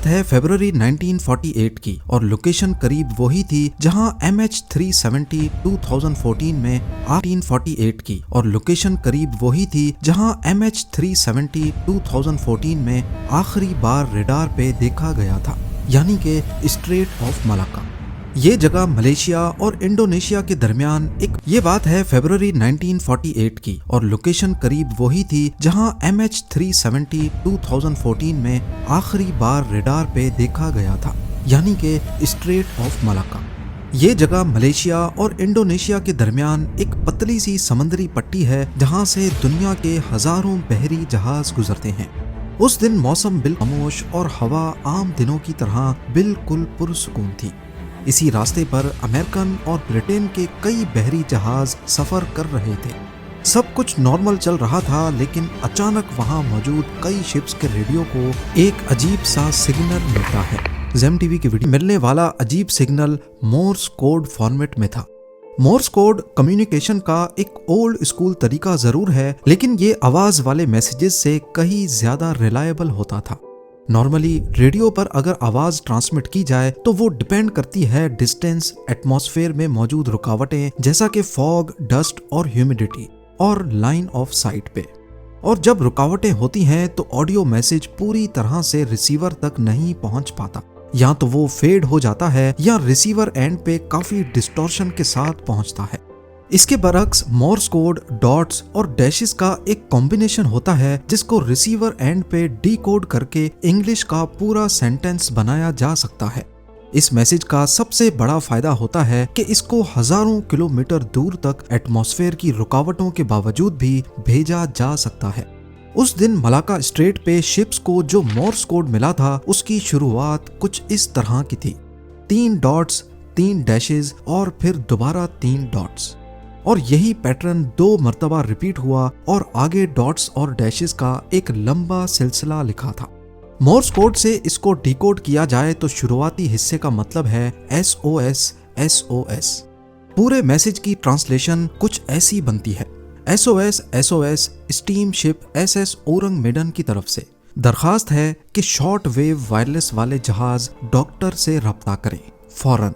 है फरवरी 1948 की और लोकेशन करीब वही थी जहां MH370 2014 में 1948 की और लोकेशन करीब वही थी जहां MH370 2014 में आखिरी बार रेडार पे देखा गया था, यानी कि स्ट्रेट ऑफ मलाक्का। ये जगह मलेशिया और इंडोनेशिया के दरमियान ये बात है फरवरी 1948 की और लोकेशन करीब वही थी जहां MH370 2014 में आखिरी बार रेडार पे देखा गया था, यानी कि स्ट्रेट ऑफ मलाक्का। ये जगह मलेशिया और इंडोनेशिया के दरमियान एक पतली सी समंदरी पट्टी है जहां से दुनिया के हजारों बहरी जहाज गुजरते हैं। उस दिन मौसम बिल्कुल खामोश और हवा आम दिनों की तरह बिल्कुल पुरसुकून थी। इसी रास्ते पर अमेरिकन और ब्रिटेन के कई बहरी जहाज सफर कर रहे थे। सब कुछ नॉर्मल चल रहा था, लेकिन अचानक वहां मौजूद कई शिप्स के रेडियो को एक अजीब सा सिग्नल मिलता है। जेम टीवी की वीडियो मिलने वाला अजीब सिग्नल मोर्स कोड फॉर्मेट में था। मोर्स कोड कम्युनिकेशन का एक ओल्ड स्कूल तरीका जरूर है, लेकिन ये आवाज वाले मैसेजेस से कहीं ज्यादा रिलायबल होता था। नॉर्मली रेडियो पर अगर आवाज ट्रांसमिट की जाए तो वो डिपेंड करती है डिस्टेंस, एटमॉस्फेयर में मौजूद रुकावटें जैसा कि फॉग, डस्ट और ह्यूमिडिटी और लाइन ऑफ साइट पे। और जब रुकावटें होती हैं तो ऑडियो मैसेज पूरी तरह से रिसीवर तक नहीं पहुंच पाता, या तो वो फेड हो जाता है या रिसीवर एंड पे काफी डिस्टॉर्शन के साथ पहुंचता है। इसके बरक्स मोर्स कोड डॉट्स और डैशेस का एक कॉम्बिनेशन होता है जिसको रिसीवर एंड पे डीकोड करके इंग्लिश का पूरा सेंटेंस बनाया जा सकता है। इस मैसेज का सबसे बड़ा फायदा होता है कि इसको हजारों किलोमीटर दूर तक एटमॉस्फेयर की रुकावटों के बावजूद भी भेजा जा सकता है। उस दिन मलाक्का स्ट्रेट पे शिप्स को जो मोर्स कोड मिला था उसकी शुरुआत कुछ इस तरह की थी। 3 डॉट्स, 3 डैशेस और फिर दोबारा 3 डॉट्स, और यही पैटर्न 2 मर्तबा रिपीट हुआ और आगे डॉट्स और डैशेस का एक लंबा सिलसिला लिखा था। मोर्स कोड से इसको डिकोड किया जाए तो शुरुआती हिस्से का मतलब है SOS SOS। पूरे मैसेज की ट्रांसलेशन कुछ ऐसी बनती है। SOS SOS steam ship SS Ourang Medan की तरफ से दरखास्त है कि शॉर्ट वेव वायरलेस वाले जहाज डॉक्टर से रब्ता करें फौरन।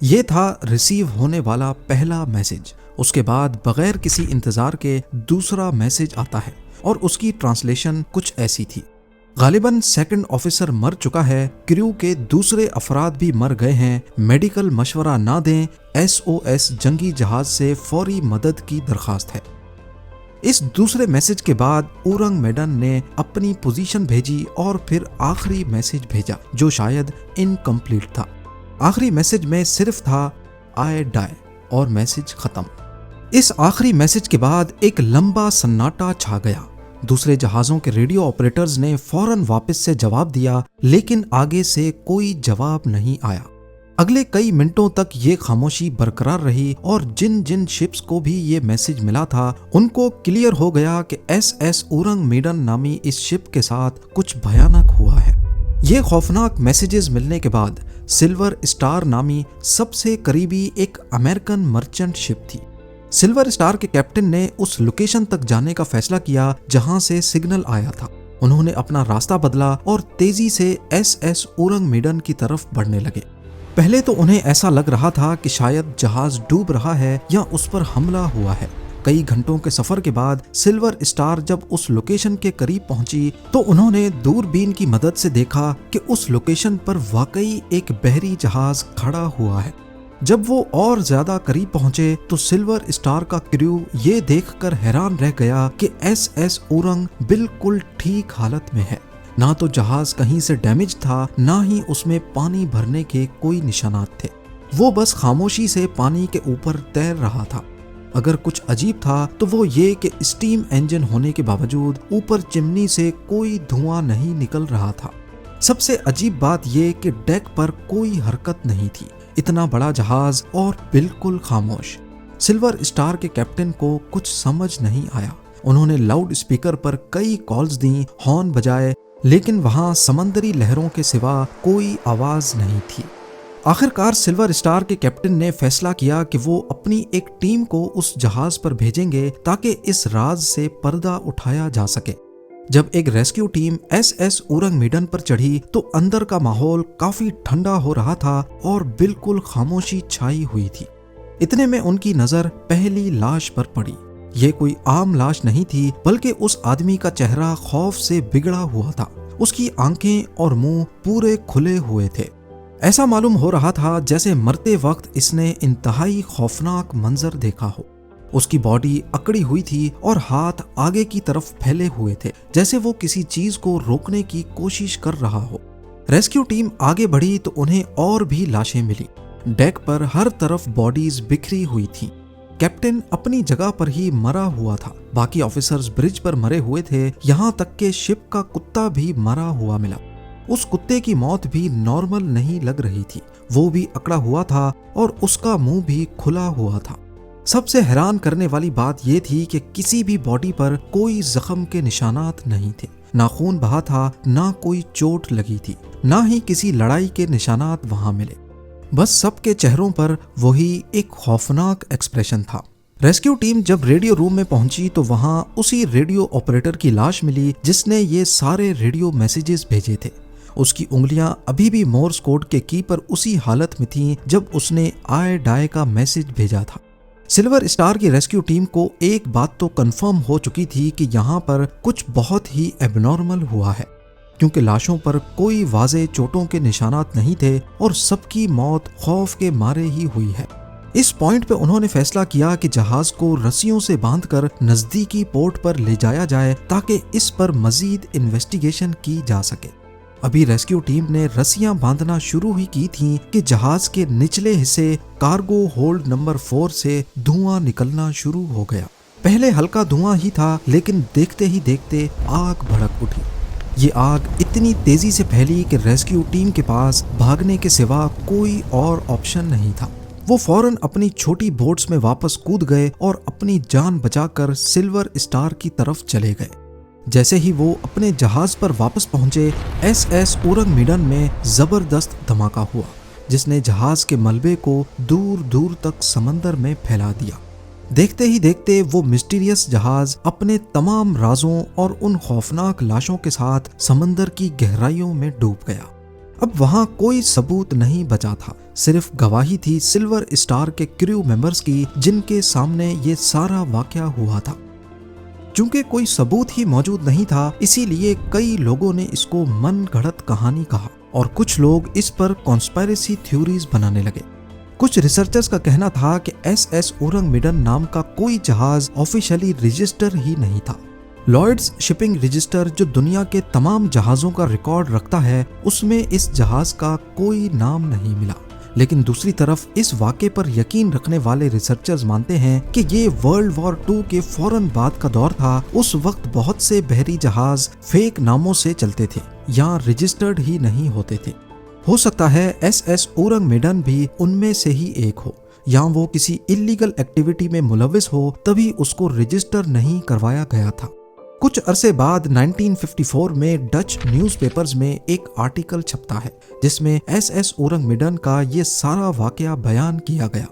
ये था रिसीव होने वाला पहला मैसेज। उसके बाद बगैर किसी इंतजार के दूसरा मैसेज आता है और उसकी ट्रांसलेशन कुछ ऐसी थी। गालिबन सेकंड ऑफिसर मर चुका है, क्रू के दूसरे अफराद भी मर गए हैं, मेडिकल मशवरा ना दें, SOS जंगी जहाज से फौरी मदद की दरखास्त है। इस दूसरे मैसेज के बाद ओरंग मेडन ने अपनी पोजीशन भेजी और फिर आखिरी मैसेज भेजा जो शायद इनकम्प्लीट था। आखिरी मैसेज में सिर्फ था आई डाई और मैसेज खत्म। इस आखिरी मैसेज के बाद एक लंबा सन्नाटा छा गया। दूसरे जहाजों के रेडियो ऑपरेटर्स ने फौरन वापस से जवाब दिया, लेकिन आगे से कोई जवाब नहीं आया। अगले कई मिनटों तक ये खामोशी बरकरार रही और जिन जिन शिप्स को भी ये मैसेज मिला था उनको क्लियर हो गया कि SS ओरंग मेडन नामी इस शिप के साथ कुछ भयानक हुआ है। ये खौफनाक मैसेजेस मिलने के बाद सिल्वर स्टार नामी सबसे करीबी एक अमेरिकन मर्चेंट शिप थी। सिल्वर स्टार के कैप्टन ने उस लोकेशन तक जाने का फैसला किया जहां से सिग्नल आया था। उन्होंने अपना रास्ता बदला और तेजी से SS ओरंग मेडन की तरफ बढ़ने लगे। पहले तो उन्हें ऐसा लग रहा था कि शायद जहाज डूब रहा है या उस पर हमला हुआ है। कई घंटों के सफर के बाद सिल्वर स्टार जब उस लोकेशन के करीब पहुंची तो उन्होंने दूरबीन की मदद से देखा कि उस लोकेशन पर वाकई एक बहरी जहाज खड़ा हुआ है। जब वो और ज्यादा करीब पहुंचे तो सिल्वर स्टार का क्रू ये देखकर हैरान रह गया कि SS ओरंग बिल्कुल ठीक हालत में है। ना तो जहाज कहीं से डैमेज था, ना ही उसमें पानी भरने के कोई निशानात थे। वो बस खामोशी से पानी के ऊपर तैर रहा था। अगर कुछ अजीब था तो वो ये कि स्टीम इंजन होने के बावजूद ऊपर चिमनी से कोई धुआं नहीं निकल रहा था। सबसे अजीब बात ये कि डेक पर कोई हरकत नहीं थी। इतना बड़ा जहाज और बिल्कुल खामोश। सिल्वर स्टार के कैप्टन को कुछ समझ नहीं आया। उन्होंने लाउड स्पीकर पर कई कॉल्स दी, हॉर्न बजाए, लेकिन वहां समंदरी लहरों के सिवा कोई आवाज नहीं थी। आखिरकार सिल्वर स्टार के कैप्टन ने फैसला किया कि वो अपनी एक टीम को उस जहाज पर भेजेंगे ताकि इस राज से पर्दा उठाया जा सके। जब एक रेस्क्यू टीम SS उरंग मीडन पर चढ़ी तो अंदर का माहौल काफी ठंडा हो रहा था और बिल्कुल खामोशी छाई हुई थी। इतने में उनकी नजर पहली लाश पर पड़ी। ये कोई आम लाश नहीं थी, बल्कि उस आदमी का चेहरा खौफ से बिगड़ा हुआ था। उसकी आंखें और मुंह पूरे खुले हुए थे। ऐसा मालूम हो रहा था जैसे मरते वक्त इसने इंतहाई खौफनाक मंजर देखा हो। उसकी बॉडी अकड़ी हुई थी और हाथ आगे की तरफ फैले हुए थे, जैसे वो किसी चीज को रोकने की कोशिश कर रहा हो। रेस्क्यू टीम आगे बढ़ी तो उन्हें और भी लाशें मिली। डेक पर हर तरफ बॉडीज बिखरी हुई थी। कैप्टन अपनी जगह पर ही मरा हुआ था, बाकी ऑफिसर्स ब्रिज पर मरे हुए थे, यहाँ तक के शिप का कुत्ता भी मरा हुआ मिला। उस कुत्ते की मौत भी नॉर्मल नहीं लग रही थी, वो भी अकड़ा हुआ था और उसका मुंह भी खुला हुआ था। सबसे हैरान करने वाली बात यह थी कि किसी भी बॉडी पर कोई जख्म के निशानात नहीं थे, ना खून बहा था, ना कोई चोट लगी थी, ना ही किसी लड़ाई के निशानात वहां मिले। बस सबके चेहरों पर वही एक खौफनाक एक्सप्रेशन था। रेस्क्यू टीम जब रेडियो रूम में पहुंची तो वहां उसी रेडियो ऑपरेटर की लाश मिली जिसने ये सारे रेडियो मैसेजेस भेजे थे। उसकी उंगलियां अभी भी मोर्स कोड के की पर उसी हालत में थीं जब उसने आए डाय का मैसेज भेजा था। सिल्वर स्टार की रेस्क्यू टीम को एक बात तो कंफर्म हो चुकी थी कि यहाँ पर कुछ बहुत ही एबनॉर्मल हुआ है, क्योंकि लाशों पर कोई वाज़े चोटों के निशानात नहीं थे और सबकी मौत खौफ के मारे ही हुई है। इस पॉइंट पे उन्होंने फैसला किया कि जहाज को रस्सियों से बांधकर नजदीकी पोर्ट पर ले जाया जाए ताकि इस पर मजीद इन्वेस्टिगेशन की जा सके। अभी रेस्क्यू टीम ने रस्सियां बांधना शुरू ही की थीं कि जहाज के निचले हिस्से कार्गो होल्ड नंबर 4 से धुआं निकलना शुरू हो गया। पहले हल्का धुआं ही था, लेकिन देखते ही देखते आग भड़क उठी। ये आग इतनी तेजी से फैली कि रेस्क्यू टीम के पास भागने के सिवा कोई और ऑप्शन नहीं था। वो फौरन अपनी छोटी बोट्स में वापस कूद गए और अपनी जान बचाकर सिल्वर स्टार की तरफ चले गए। जैसे ही वो अपने जहाज पर वापस पहुंचे, SS उरंग मीडन में जबरदस्त धमाका हुआ, जिसने जहाज के मलबे को दूर दूर तक समंदर में फैला दिया। देखते ही देखते वो मिस्टीरियस जहाज अपने तमाम राजों और उन खौफनाक लाशों के साथ समंदर की गहराइयों में डूब गया। अब वहां कोई सबूत नहीं बचा था, सिर्फ गवाही थी सिल्वर स्टार के क्रू मेंबर्स की, जिनके सामने ये सारा वाकया हुआ था। चूंकि कोई सबूत ही मौजूद नहीं था, इसीलिए कई लोगों ने इसको मन गढ़ंत कहानी कहा और कुछ लोग इस पर कॉन्स्पिरेसी थ्योरीज बनाने लगे। कुछ रिसर्चर्स का कहना था कि SS उरंग मीडन नाम का कोई जहाज ऑफिशियली रजिस्टर ही नहीं था। लॉयड्स शिपिंग रजिस्टर, जो दुनिया के तमाम जहाजों का रिकॉर्ड रखता है, उसमें इस जहाज का कोई नाम नहीं मिला। लेकिन दूसरी तरफ इस वाक़े पर यकीन रखने वाले रिसर्चर्स मानते हैं कि ये वर्ल्ड वॉर 2 के फौरन बाद का दौर था। उस वक्त बहुत से बहरी जहाज फेक नामों से चलते थे या रजिस्टर्ड ही नहीं होते थे। हो सकता है SS उरंग मीडन भी उनमें से ही एक हो, या वो किसी इलीगल एक्टिविटी में मुलविस हो, तभी उसको रजिस्टर नहीं करवाया गया था। कुछ अरसे बाद 1954 में डच न्यूज़पेपर्स में एक आर्टिकल छपता है जिसमें SS उरंग मीडन का ये सारा वाकया बयान किया गया।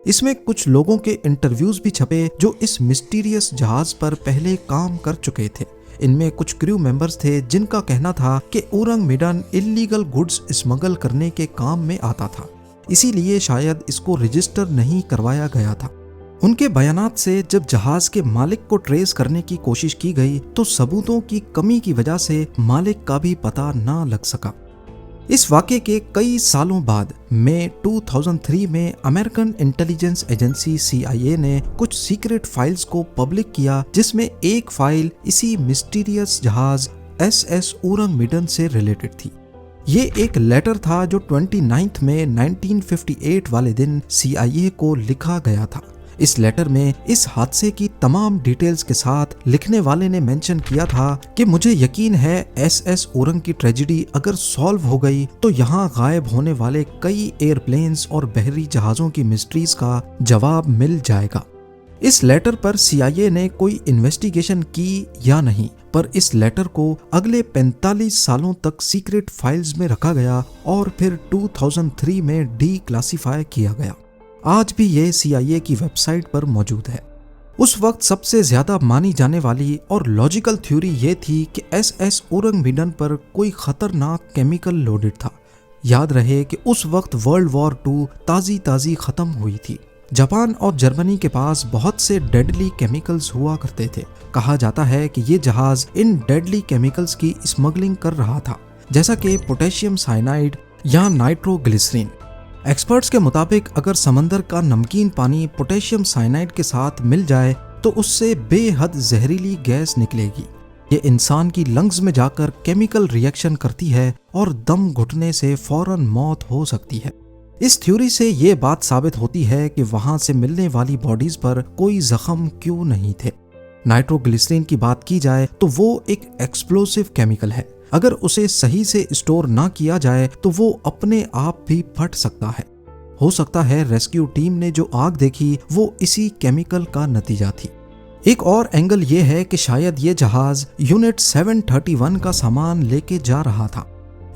इसमें कुछ लोगों के इंटरव्यूज भी छपे जो इस मिस्टीरियस जहाज पर पहले काम कर चुके थे। इनमें कुछ क्रू मेंबर्स थे जिनका कहना था कि उरंग मीडन इलीगल गुड्स स्मगल करने के काम में आता था, इसीलिए शायद इसको रजिस्टर नहीं करवाया गया था। उनके बयानात से जब जहाज के मालिक को ट्रेस करने की कोशिश की गई तो सबूतों की कमी की वजह से मालिक का भी पता ना लग सका। इस वाक़े के कई सालों बाद मई 2003 में अमेरिकन इंटेलिजेंस एजेंसी CIA ने कुछ सीक्रेट फाइल्स को पब्लिक किया, जिसमें एक फाइल इसी मिस्टीरियस जहाज SS उरंग मीडन से रिलेटेड थी। ये एक लेटर था जो 29 मई 1958 वाले दिन CIA को लिखा गया था। इस लेटर में इस हादसे की तमाम डिटेल्स के साथ लिखने वाले ने मेंशन किया था कि मुझे यकीन है SS उरंग की ट्रेजेडी अगर सॉल्व हो गई तो यहाँ गायब होने वाले कई एयरप्लेन्स और बहरी जहाज़ों की मिस्ट्रीज का जवाब मिल जाएगा। इस लेटर पर CIA ने कोई इन्वेस्टिगेशन की या नहीं, पर इस लेटर को अगले 45 सालों तक सीक्रेट फाइल्स में रखा गया और फिर 2003 में डी क्लासिफाई किया गया। आज भी ये CIA की वेबसाइट पर मौजूद है। उस वक्त सबसे ज्यादा मानी जाने वाली और लॉजिकल थ्योरी ये थी कि SS ओरंगमीडन पर कोई खतरनाक केमिकल लोडेड था। याद रहे कि उस वक्त वर्ल्ड वॉर 2 ताजी खत्म हुई थी। जापान और जर्मनी के पास बहुत से डेडली केमिकल्स हुआ करते थे। कहा जाता है कि ये जहाज इन डेडली केमिकल्स की स्मगलिंग कर रहा था, जैसा कि पोटेशियम साइनाइड या नाइट्रोग्लिसरीन। एक्सपर्ट्स के मुताबिक अगर समंदर का नमकीन पानी पोटेशियम साइनाइड के साथ मिल जाए तो उससे बेहद जहरीली गैस निकलेगी। ये इंसान की लंग्स में जाकर केमिकल रिएक्शन करती है और दम घुटने से फौरन मौत हो सकती है। इस थ्योरी से ये बात साबित होती है कि वहां से मिलने वाली बॉडीज पर कोई जख्म क्यों नहीं थे। नाइट्रोग्लिसरीन की बात की जाए तो वो एक एक्सप्लोसिव केमिकल है। अगर उसे सही से स्टोर ना किया जाए तो वो अपने आप भी फट सकता है। हो सकता है रेस्क्यू टीम ने जो आग देखी वो इसी केमिकल का नतीजा थी। एक और एंगल ये है कि शायद ये जहाज यूनिट 731 का सामान लेके जा रहा था।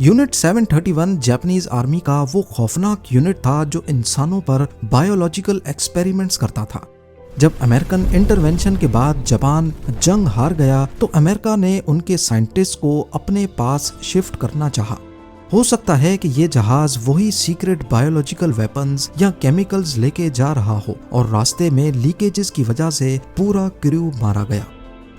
यूनिट 731 जापानीज आर्मी का वो खौफनाक यूनिट था जो इंसानों पर बायोलॉजिकल एक्सपेरिमेंट्स करता था। जब अमेरिकन इंटरवेंशन के बाद जापान जंग हार गया तो अमेरिका ने उनके साइंटिस्ट को अपने पास शिफ्ट करना चाहा। हो सकता है कि ये जहाज वही सीक्रेट बायोलॉजिकल वेपन्स या केमिकल्स लेके जा रहा हो और रास्ते में लीकेजेस की वजह से पूरा क्रू मारा गया।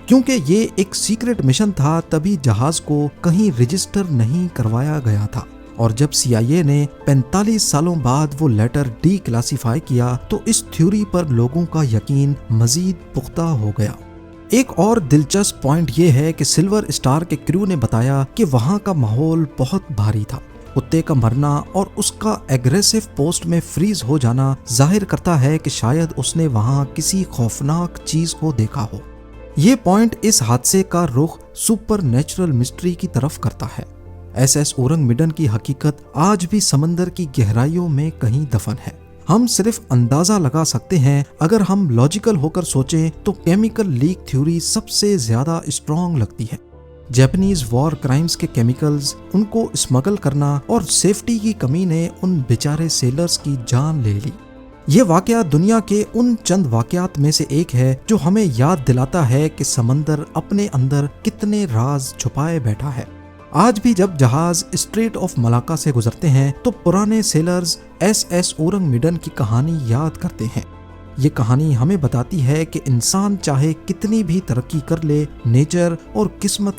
क्योंकि ये एक सीक्रेट मिशन था तभी जहाज को कहीं रजिस्टर नहीं करवाया गया था, और जब CIA ने 45 सालों बाद वो लेटर डीक्लासिफाई किया तो इस थ्योरी पर लोगों का यकीन मजीद पुख्ता हो गया। एक और दिलचस्प पॉइंट ये है कि सिल्वर स्टार के क्रू ने बताया कि वहाँ का माहौल बहुत भारी था। कुत्ते का मरना और उसका एग्रेसिव पोस्ट में फ्रीज हो जाना जाहिर करता है कि शायद उसने वहाँ किसी खौफनाक चीज को देखा हो। ये पॉइंट इस हादसे का रुख सुपर नेचुरल मिस्ट्री की तरफ करता है। SS ओरंगमीडन की हकीकत आज भी समंदर की गहराइयों में कहीं दफन है। हम सिर्फ अंदाजा लगा सकते हैं। अगर हम लॉजिकल होकर सोचें तो केमिकल लीक थ्योरी सबसे ज्यादा स्ट्रॉन्ग लगती है। जापानीज वॉर क्राइम्स के केमिकल्स, उनको स्मगल करना और सेफ्टी की कमी ने उन बेचारे सेलर्स की जान ले ली। ये वाकया दुनिया के उन चंद वाकयात में से एक है जो हमें याद दिलाता है कि समंदर अपने अंदर कितने राज छुपाए बैठा है। आज भी जब जहाज स्ट्रेट ऑफ मलाक्का से गुजरते हैं तो पुराने सेलर्स SS ओरंगमीडन की कहानी याद करते हैं। ये कहानी हमें बताती है कि इंसान चाहे कितनी भी तरक्की कर ले, नेचर और किस्मत